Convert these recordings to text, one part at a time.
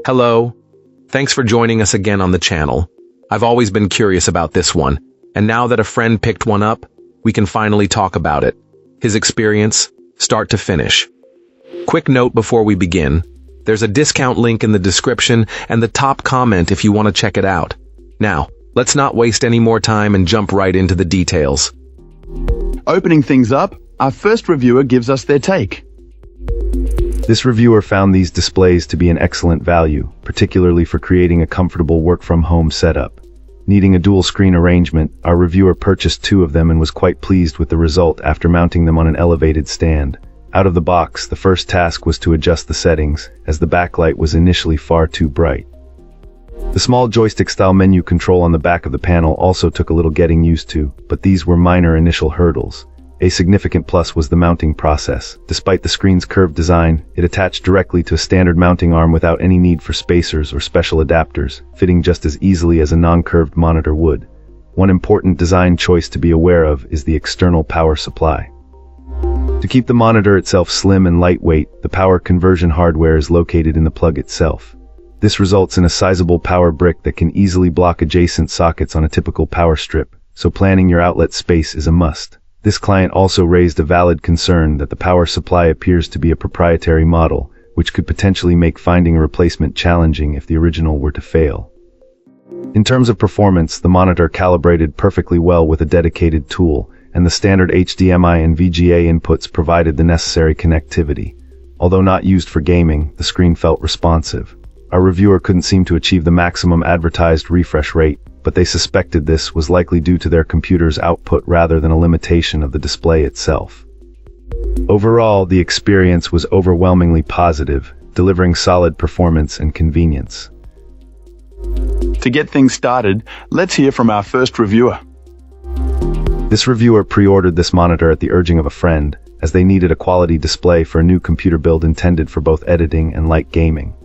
Hello. Thanks for joining us again on the channel. I've always been curious about this one, and now that a friend picked one up, we can finally talk about it. His experience, start to finish. Quick note before we begin. There's a discount link in the description and the top comment if you want to check it out. Now, let's not waste any more time and jump right into the details. Opening things up, our first reviewer gives us their take. This reviewer found these displays to be an excellent value, particularly for creating a comfortable work-from-home setup. Needing a dual-screen arrangement, our reviewer purchased 2 of them and was quite pleased with the result after mounting them on an elevated stand. Out of the box, the first task was to adjust the settings, as the backlight was initially far too bright. The small joystick-style menu control on the back of the panel also took a little getting used to, but these were minor initial hurdles. A significant plus was the mounting process. Despite the screen's curved design, it attached directly to a standard mounting arm without any need for spacers or special adapters, fitting just as easily as a non-curved monitor would. One important design choice to be aware of is the external power supply. To keep the monitor itself slim and lightweight, the power conversion hardware is located in the plug itself. This results in a sizable power brick that can easily block adjacent sockets on a typical power strip, so planning your outlet space is a must. This client also raised a valid concern that the power supply appears to be a proprietary model, which could potentially make finding a replacement challenging if the original were to fail. In terms of performance, the monitor calibrated perfectly well with a dedicated tool, and the standard HDMI and VGA inputs provided the necessary connectivity. Although not used for gaming, the screen felt responsive. Our reviewer couldn't seem to achieve the maximum advertised refresh rate, but they suspected this was likely due to their computer's output rather than a limitation of the display itself. Overall, the experience was overwhelmingly positive, delivering solid performance and convenience. To get things started, let's hear from our first reviewer. This reviewer pre-ordered this monitor at the urging of a friend, as they needed a quality display for a new computer build intended for both editing and light gaming.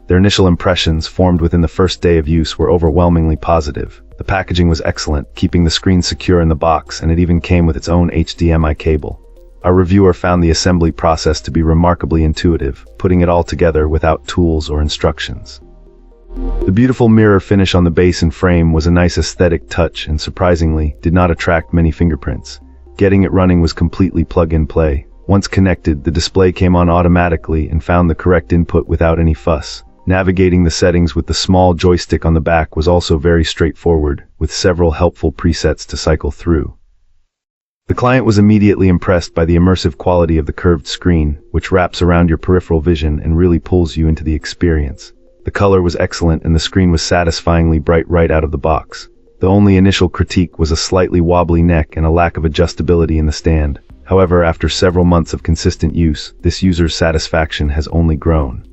Their initial impressions, formed within the first day of use, were overwhelmingly positive. The packaging was excellent, keeping the screen secure in the box, and it even came with its own HDMI cable. Our reviewer found the assembly process to be remarkably intuitive, putting it all together without tools or instructions. The beautiful mirror finish on the base and frame was a nice aesthetic touch and, surprisingly, did not attract many fingerprints. Getting it running was completely plug-and-play. Once connected, the display came on automatically and found the correct input without any fuss. Navigating the settings with the small joystick on the back was also very straightforward, with several helpful presets to cycle through. The client was immediately impressed by the immersive quality of the curved screen, which wraps around your peripheral vision and really pulls you into the experience. The color was excellent and the screen was satisfyingly bright right out of the box. The only initial critique was a slightly wobbly neck and a lack of adjustability in the stand. However, after several months of consistent use, this user's satisfaction has only grown.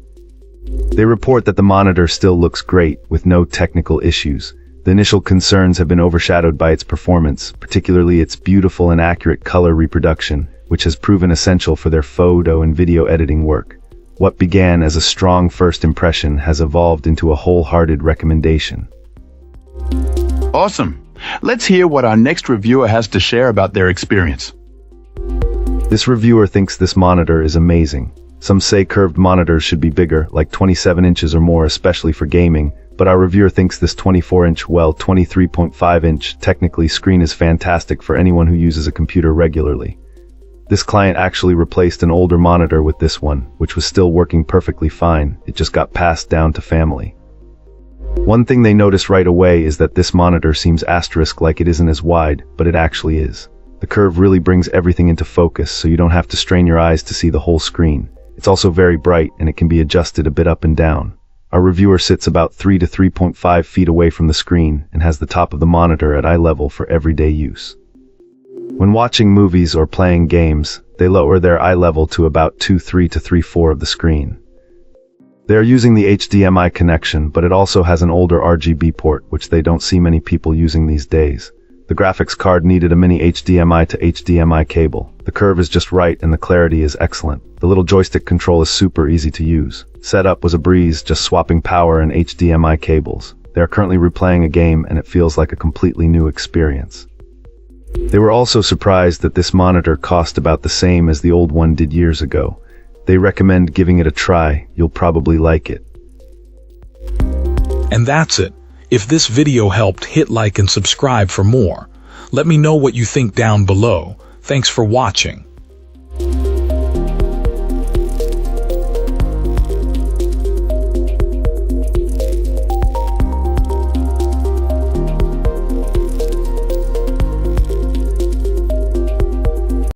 They report that the monitor still looks great, with no technical issues. The initial concerns have been overshadowed by its performance, particularly its beautiful and accurate color reproduction, which has proven essential for their photo and video editing work. What began as a strong first impression has evolved into a wholehearted recommendation. Awesome! Let's hear what our next reviewer has to share about their experience. This reviewer thinks this monitor is amazing. Some say curved monitors should be bigger, like 27 inches or more, especially for gaming, but our reviewer thinks this 24-inch, well, 23.5-inch, technically screen is fantastic for anyone who uses a computer regularly. This client actually replaced an older monitor with this one, which was still working perfectly fine. It just got passed down to family. One thing they noticed right away is that this monitor seems asterisk-like it isn't as wide, but it actually is. The curve really brings everything into focus, so you don't have to strain your eyes to see the whole screen. It's also very bright, and it can be adjusted a bit up and down. Our reviewer sits about 3 to 3.5 feet away from the screen and has the top of the monitor at eye level for everyday use. When watching movies or playing games, they lower their eye level to about 2.3 to 3.4 of the screen. They are using the HDMI connection, but it also has an older RGB port, which they don't see many people using these days. The graphics card needed a mini HDMI to HDMI cable. The curve is just right and the clarity is excellent. The little joystick control is super easy to use. Setup was a breeze, just swapping power and HDMI cables. They are currently replaying a game and it feels like a completely new experience. They were also surprised that this monitor cost about the same as the old one did years ago. They recommend giving it a try. You'll probably like it. And that's it. If this video helped, hit like and subscribe for more. Let me know what you think down below. Thanks for watching.